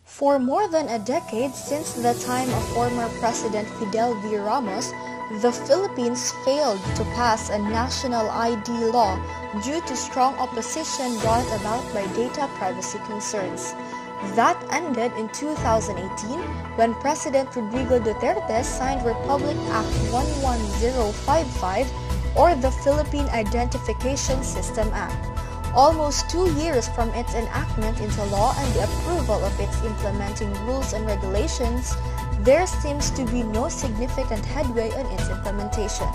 For more than a decade since the time of former President Fidel V. Ramos, the Philippines failed to pass a national ID law due to strong opposition brought about by data privacy concerns. That ended in 2018 when President Rodrigo Duterte signed Republic Act 11055, or the Philippine Identification System Act. Almost 2 years from its enactment into law and the approval of its implementing rules and regulations, there seems to be no significant headway on its implementation.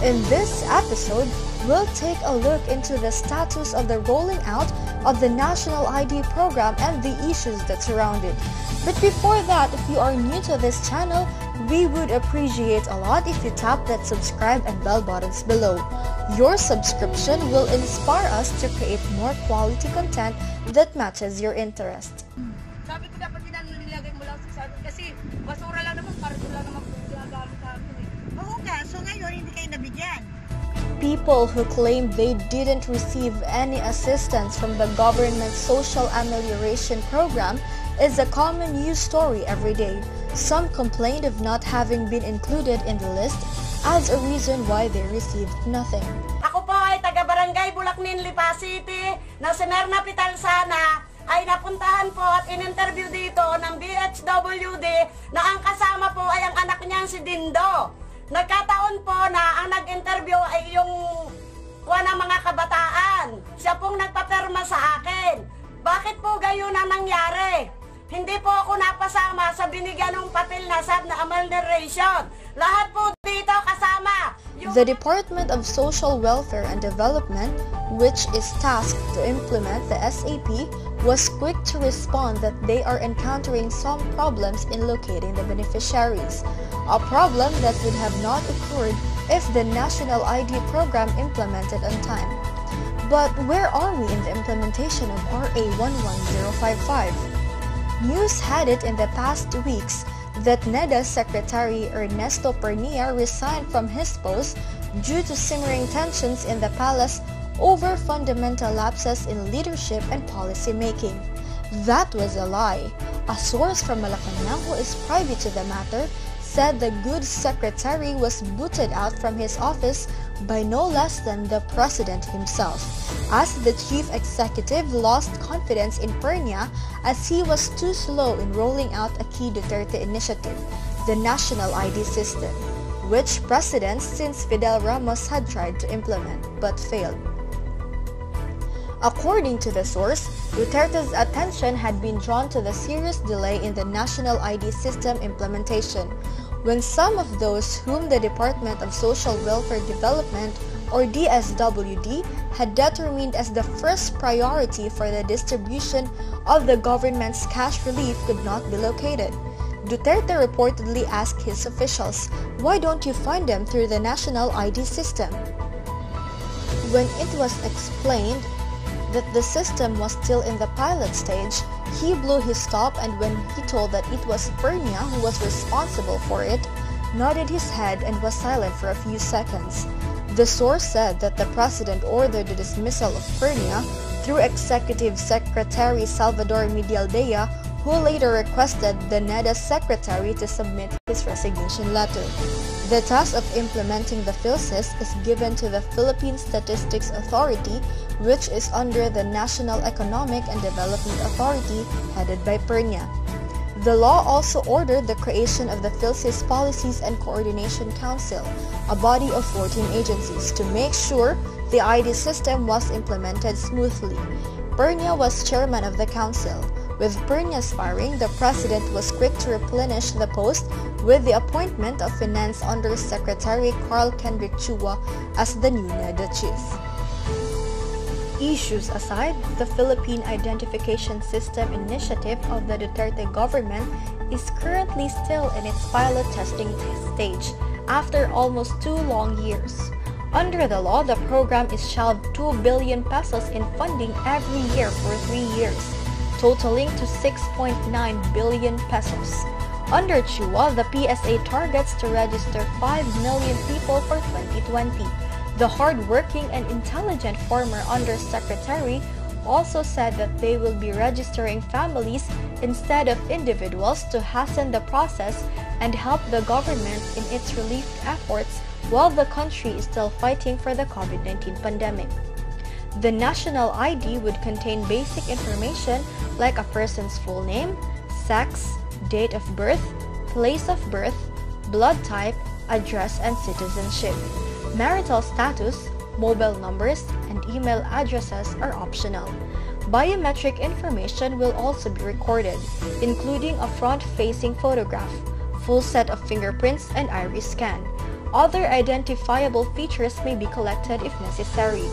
In this episode, we'll take a look into the status of the rolling out of the National ID program and the issues that surround it. But before that, if you are new to this channel, we would appreciate a lot if you tap that subscribe and bell buttons below. Your subscription will inspire us to create more quality content that matches your interest. Sabi ko dapat nilagay mo lang sa sabi kasi basura lang naman, para lang naman ginagamit namin eh. Oo nga, so ngayon hindi kayo nabigyan. People who claim they didn't receive any assistance from the government's social amelioration program is a common news story every day. Some complained of not having been included in the list as a reason why they received nothing. Ako po ay taga-barangay Bulacnin, Lipa City, na si Merna Pitalsana ay napuntahan po at in-interview dito ng DHWD na ang kasama po ay ang anak niya si Dindo. Nagkataon po na ang nag-interview ay yung ng mga kabataan. Siya pong nagpaperma sa akin. Bakit po gayon na nangyari? Hindi po ako napasama sa binigyan ng papel na sab na amelioration. Lahat po dito kasama. The Department of Social Welfare and Development, which is tasked to implement the SAP, was quick to respond that they are encountering some problems in locating the beneficiaries, a problem that would have not occurred if the National ID program implemented on time. But where are we in the implementation of RA 11055? News had it in the past weeks that NEDA Secretary Ernesto Pernia resigned from his post due to simmering tensions in the palace over fundamental lapses in leadership and policy making. That was a lie. A source from Malacanang who is privy to the matter said the good secretary was booted out from his office by no less than the president himself, as the chief executive lost confidence in Pernia as he was too slow in rolling out a key Duterte initiative, the National ID system, which presidents since Fidel Ramos had tried to implement but failed. According to the source, Duterte's attention had been drawn to the serious delay in the National ID system implementation, when some of those whom the Department of Social Welfare Development, or DSWD, had determined as the first priority for the distribution of the government's cash relief could not be located. Duterte reportedly asked his officials, "Why don't you find them through the National ID system?" When it was explained that the system was still in the pilot stage, he blew his top, and when he told that it was Pernia who was responsible for it, nodded his head and was silent for a few seconds. The source said that the president ordered the dismissal of Pernia through Executive Secretary Salvador Medialdea, who later requested the NEDA secretary to submit his resignation letter. The task of implementing the PhilSys is given to the Philippine Statistics Authority, which is under the National Economic and Development Authority headed by Pernia. The law also ordered the creation of the PhilSys Policies and Coordination Council, a body of 14 agencies, to make sure the ID system was implemented smoothly. Pernia was chairman of the council. With Pernia's firing, the president was quick to replenish the post with the appointment of Finance Undersecretary Carl Kendrick Chua as the new NEDA chief. Issues aside, the Philippine Identification System initiative of the Duterte government is currently still in its pilot testing stage after almost 2 long years. Under the law, the program is shelved 2 billion pesos in funding every year for 3 years, totaling to 6.9 billion pesos. Under Chua, the PSA targets to register 5 million people for 2020. The hardworking and intelligent former Undersecretary also said that they will be registering families instead of individuals to hasten the process and help the government in its relief efforts while the country is still fighting for the COVID-19 pandemic. The national ID would contain basic information like a person's full name, sex, date of birth, place of birth, blood type, address, and citizenship. Marital status, mobile numbers, and email addresses are optional. Biometric information will also be recorded, including a front-facing photograph, full set of fingerprints, and iris scan. Other identifiable features may be collected if necessary.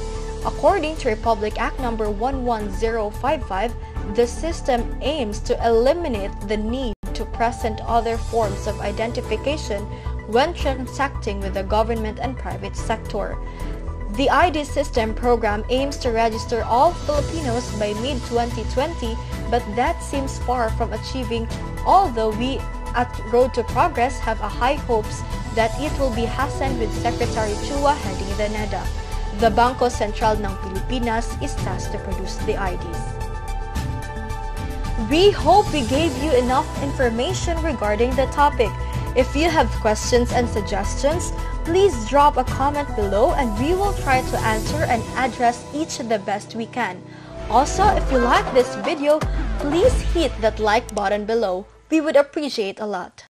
According to Republic Act No. 11055, the system aims to eliminate the need to present other forms of identification when transacting with the government and private sector. The ID system program aims to register all Filipinos by mid-2020, but that seems far from achieving, although we at Road to Progress have a high hopes that it will be hastened with Secretary Chua heading the NEDA. The Bangko Sentral ng Pilipinas is tasked to produce the IDs. We hope we gave you enough information regarding the topic. If you have questions and suggestions, please drop a comment below and we will try to answer and address each the best we can. Also, if you like this video, please hit that like button below. We would appreciate a lot.